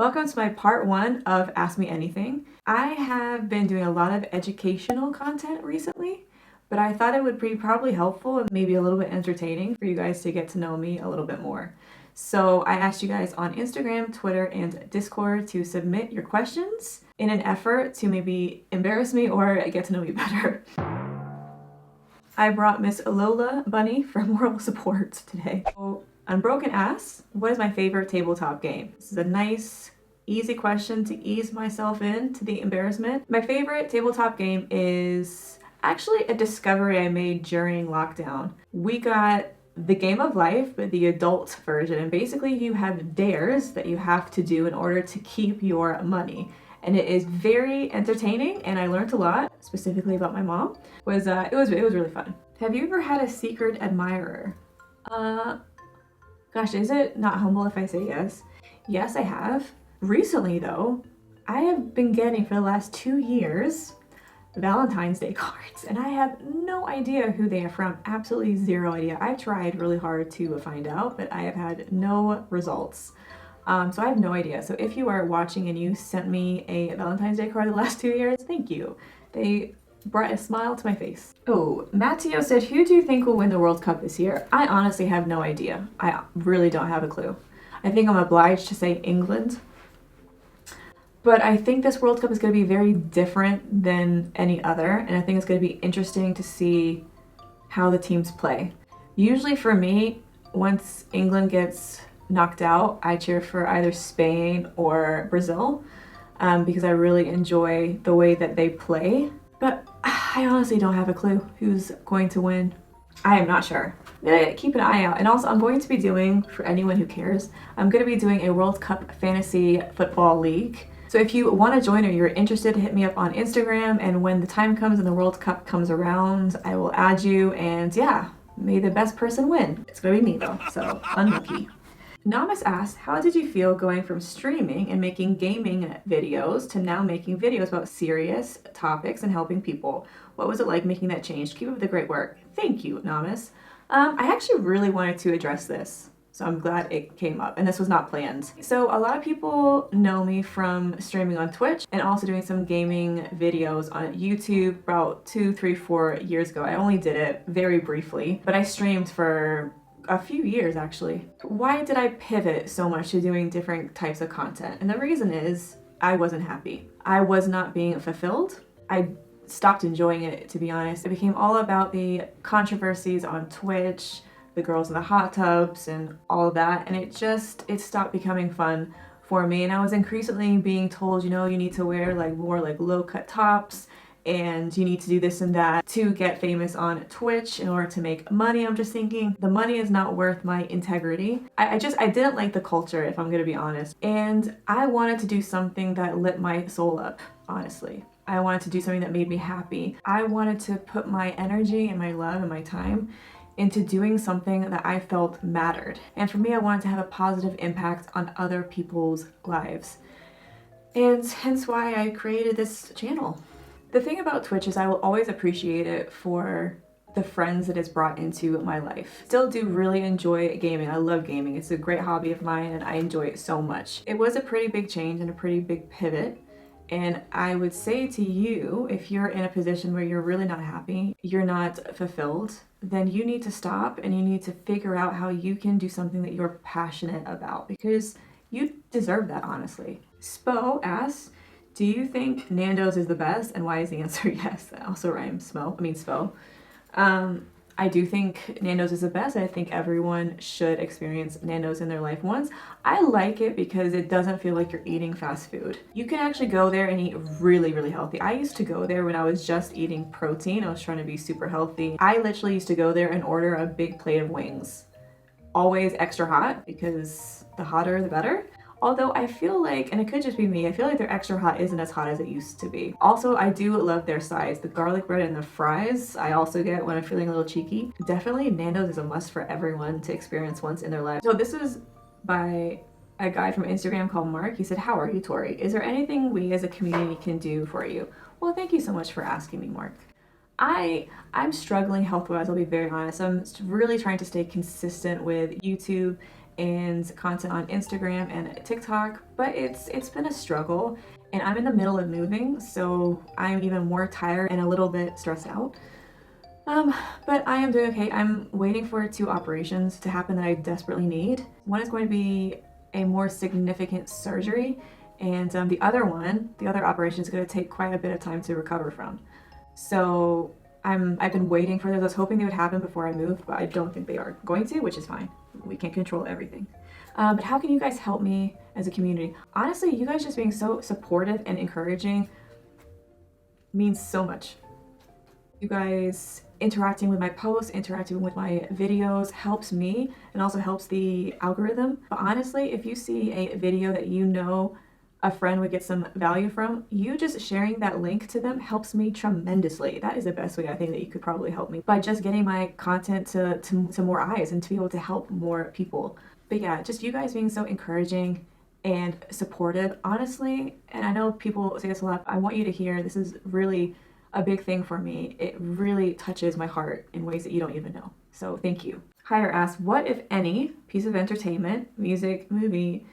Welcome to my part one of Ask Me Anything. I have been doing a lot of educational content recently, but I thought it would be probably helpful and maybe a little bit entertaining for you guys to get to know me a little bit more. So I asked you guys on Instagram, Twitter, and Discord to submit your questions in an effort to maybe embarrass me or get to know me better. I brought Miss Lola Bunny from Moral Support today. So, Unbroken asks, what is my favorite tabletop game? This is a nice, easy question to ease myself into the embarrassment. My favorite tabletop game is actually a discovery I made during lockdown. We got the Game of Life, but the adult version, and basically you have dares that you have to do in order to keep your money. And it is very entertaining, and I learned a lot, specifically about my mom. It was really fun. Have you ever had a secret admirer? Gosh, is it not humble if I say yes? Yes, I have. Recently though, I have been getting for the last 2 years Valentine's Day cards, and I have no idea who they are from. Absolutely zero idea. I've tried really hard to find out, but I have had no results. So I have no idea. So if you are watching and you sent me a Valentine's Day card the last 2 years, thank you. They brought a smile to my face. Oh, Matteo said, who do you think will win the World Cup this year? I honestly have no idea. I really don't have a clue. I think I'm obliged to say England. But I think this World Cup is going to be very different than any other, and I think it's going to be interesting to see how the teams play. Usually for me, once England gets knocked out, I cheer for either Spain or Brazil because I really enjoy the way that they play. But I honestly don't have a clue who's going to win. I am not sure. I'm gonna keep an eye out. And also I'm going to be doing, for anyone who cares, I'm gonna be doing a World Cup Fantasy Football League. So if you want to join or you're interested, hit me up on Instagram, and when the time comes and the World Cup comes around, I will add you, and yeah, may the best person win. It's gonna be me though, so unlucky. Namas asked, how did you feel going from streaming and making gaming videos to now making videos about serious topics and helping people? What was it like making that change? Keep up the great work. Thank you, Namas. I actually really wanted to address this, so I'm glad it came up, and this was not planned. So a lot of people know me from streaming on Twitch and also doing some gaming videos on YouTube about 2, 3, 4 years ago. I only did it very briefly, but I streamed for a few years actually. Why did I pivot so much to doing different types of content? And the reason is I wasn't happy. I was not being fulfilled. I stopped enjoying it, to be honest. It became all about the controversies on Twitch, the girls in the hot tubs and all of that, and it stopped becoming fun for me. And I was increasingly being told, you know, you need to wear like more like low-cut tops and you need to do this and that to get famous on Twitch in order to make money. I'm just thinking the money is not worth my integrity. I didn't like the culture, if I'm gonna be honest. And I wanted to do something that lit my soul up, honestly. I wanted to do something that made me happy. I wanted to put my energy and my love and my time into doing something that I felt mattered. And for me, I wanted to have a positive impact on other people's lives. And hence why I created this channel. The thing about Twitch is I will always appreciate it for the friends it has brought into my life. Still do really enjoy gaming. I love gaming. It's a great hobby of mine and I enjoy it so much. It was a pretty big change and a pretty big pivot. And I would say to you, if you're in a position where you're really not happy, you're not fulfilled, then you need to stop and you need to figure out how you can do something that you're passionate about, because you deserve that, honestly. Spo asks, do you think Nandos is the best, and why is the answer yes? That also rhymes, Spo. I do think Nandos is the best. I think everyone should experience Nandos in their life once. I like it because it doesn't feel like you're eating fast food. You can actually go there and eat really, really healthy. I used to go there when I was just eating protein. I was trying to be super healthy. I literally used to go there and order a big plate of wings. Always extra hot, because the hotter the better. Although I feel like, and it could just be me, I feel like their extra hot isn't as hot as it used to be. Also, I do love their sides. The garlic bread and the fries I also get when I'm feeling a little cheeky. Definitely Nandos is a must for everyone to experience once in their life. So this was by a guy from Instagram called Mark. He said, how are you, Tori? Is there anything we as a community can do for you? Well, thank you so much for asking me, Mark. I'm struggling health-wise, I'll be very honest. I'm really trying to stay consistent with YouTube and content on Instagram and TikTok, but it's been a struggle, and I'm in the middle of moving, so I'm even more tired and a little bit stressed out. But I am doing okay. I'm waiting for 2 operations to happen that I desperately need. One is going to be a more significant surgery, and the other operation is going to take quite a bit of time to recover from. So I've been waiting for those. I was hoping they would happen before I move, but I don't think they are going to, which is fine. We can't control everything. But how can you guys help me as a community? Honestly, you guys just being so supportive and encouraging means so much. You guys interacting with my posts, interacting with my videos helps me and also helps the algorithm. But honestly, if you see a video that you know a friend would get some value from, you just sharing that link to them helps me tremendously. That is the best way I think that you could probably help me, by just getting my content to more eyes and to be able to help more people. But yeah, just you guys being so encouraging and supportive, honestly, and I know people say this a lot, I want you to hear this is really a big thing for me. It really touches my heart in ways that you don't even know. So thank you. Hire asks, what if any piece of entertainment, music, movie,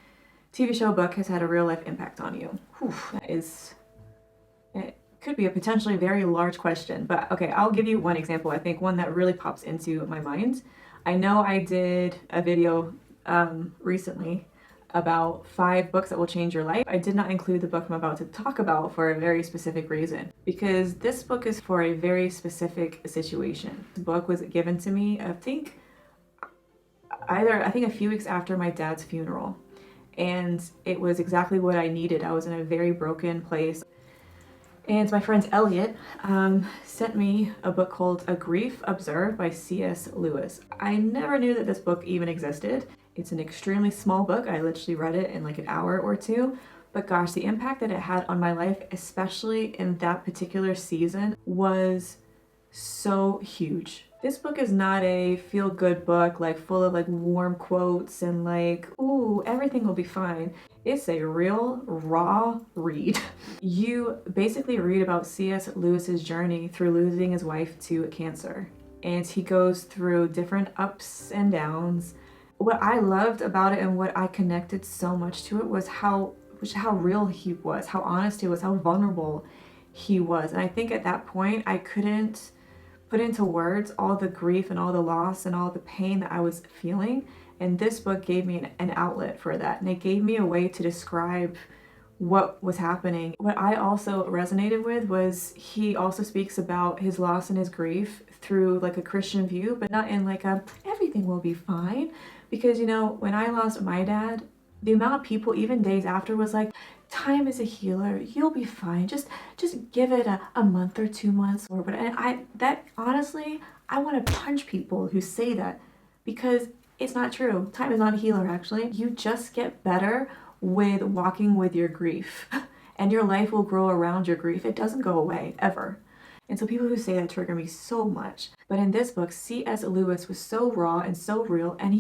TV show, book has had a real life impact on you? Whew, it could be a potentially very large question, but okay, I'll give you one example. I think one that really pops into my mind. I know I did a video recently about 5 books that will change your life. I did not include the book I'm about to talk about for a very specific reason, because this book is for a very specific situation. The book was given to me, I think a few weeks after my dad's funeral, and it was exactly what I needed. I was in a very broken place. And my friend Elliot sent me a book called A Grief Observed by C.S. Lewis. I never knew that this book even existed. It's an extremely small book. I literally read it in like an hour or 2. But gosh, the impact that it had on my life, especially in that particular season, was so huge. This book is not a feel-good book, like full of like warm quotes and like, ooh, everything will be fine. It's a real raw read. You basically read about C.S. Lewis's journey through losing his wife to cancer. And he goes through different ups and downs. What I loved about it and what I connected so much to it was how real he was, how honest he was, how vulnerable he was. And I think at that point I couldn't put into words all the grief and all the loss and all the pain that I was feeling. And this book gave me an outlet for that. And it gave me a way to describe what was happening. What I also resonated with was he also speaks about his loss and his grief through like a Christian view, but not in like a everything will be fine. Because, you know, when I lost my dad, the amount of people, even days after, was like, time is a healer, you'll be fine. Just give it a month or 2 months or whatever. And honestly, I want to punch people who say that, because it's not true. Time is not a healer, actually. You just get better with walking with your grief, and your life will grow around your grief. It doesn't go away, ever. And so people who say that trigger me so much. But in this book, C.S. Lewis was so raw and so real, and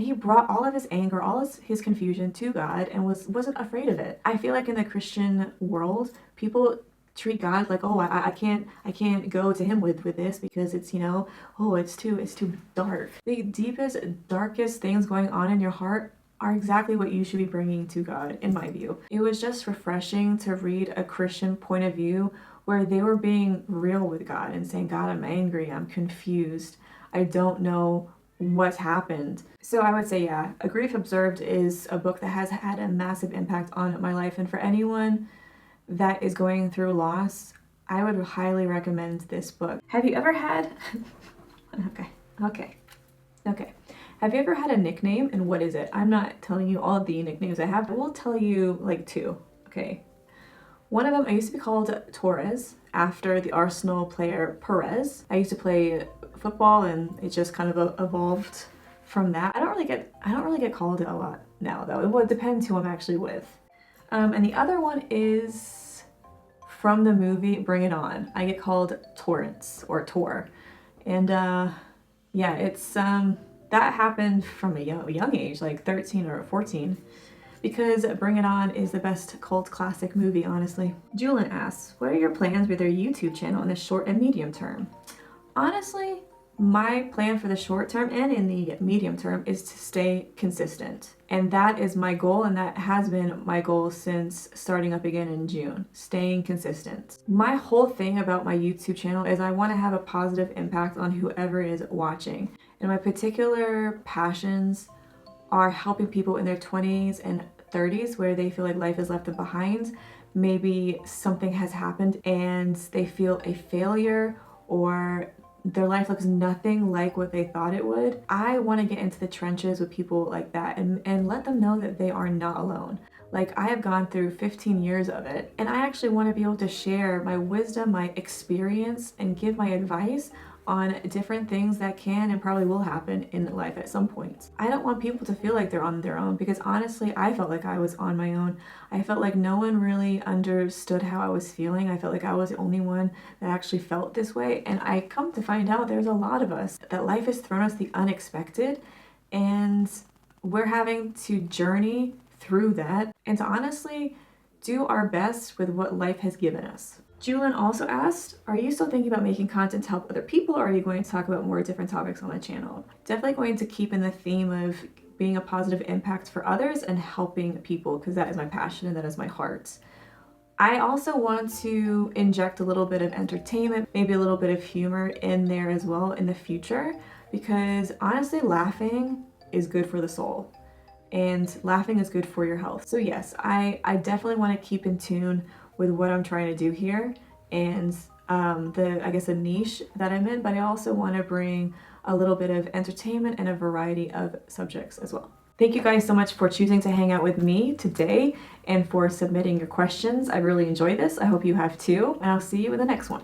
he brought all of his anger, all of his confusion to God, and wasn't afraid of it. I feel like in the Christian world, people treat God like, oh, I can't go to him with this because it's, you know, oh, it's too dark. The deepest, darkest things going on in your heart are exactly what you should be bringing to God, in my view. It was just refreshing to read a Christian point of view where they were being real with God and saying, God, I'm angry, I'm confused, I don't know what's happened. So I would say, yeah, A Grief Observed is a book that has had a massive impact on my life. And for anyone that is going through loss, I would highly recommend this book. Have you ever had... Okay. Have you ever had a nickname, and what is it? I'm not telling you all the nicknames I have. I will tell you like 2, okay? One of them, I used to be called Torres after the Arsenal player Perez. I used to play football, and it just kind of evolved from that. I don't really get called it a lot now, though. It would depend who I'm actually with. And the other one is from the movie Bring It On. I get called Torrance or Tor, and yeah, it's that happened from a young age, like 13 or 14. Because Bring It On is the best cult classic movie, honestly. Julian asks, what are your plans with your YouTube channel in the short and medium term? Honestly, My plan for the short term and in the medium term is to stay consistent. And that is my goal, and that has been my goal since starting up again in June, staying consistent. My whole thing about my YouTube channel is I want to have a positive impact on whoever is watching. And my particular passions are helping people in their 20s and 30s where they feel like life is left them behind. Maybe something has happened and they feel a failure, or their life looks nothing like what they thought it would. I want to get into the trenches with people like that and let them know that they are not alone. Like, I have gone through 15 years of it, and I actually want to be able to share my wisdom, my experience, and give my advice on different things that can and probably will happen in life at some point. I don't want people to feel like they're on their own, because honestly, I felt like I was on my own. I felt like no one really understood how I was feeling. I felt like I was the only one that actually felt this way. And I come to find out there's a lot of us that life has thrown us the unexpected, and we're having to journey through that and to honestly do our best with what life has given us. Julian also asked, are you still thinking about making content to help other people, or are you going to talk about more different topics on the channel? Definitely going to keep in the theme of being a positive impact for others and helping people, because that is my passion and that is my heart. I also want to inject a little bit of entertainment, maybe a little bit of humor in there as well in the future, because honestly, laughing is good for the soul. And laughing is good for your health. So yes, I definitely want to keep in tune with what I'm trying to do here and the niche that I'm in, but I also want to bring a little bit of entertainment and a variety of subjects as well. Thank you guys so much for choosing to hang out with me today and for submitting your questions. I really enjoyed this. I hope you have too, and I'll see you in the next one.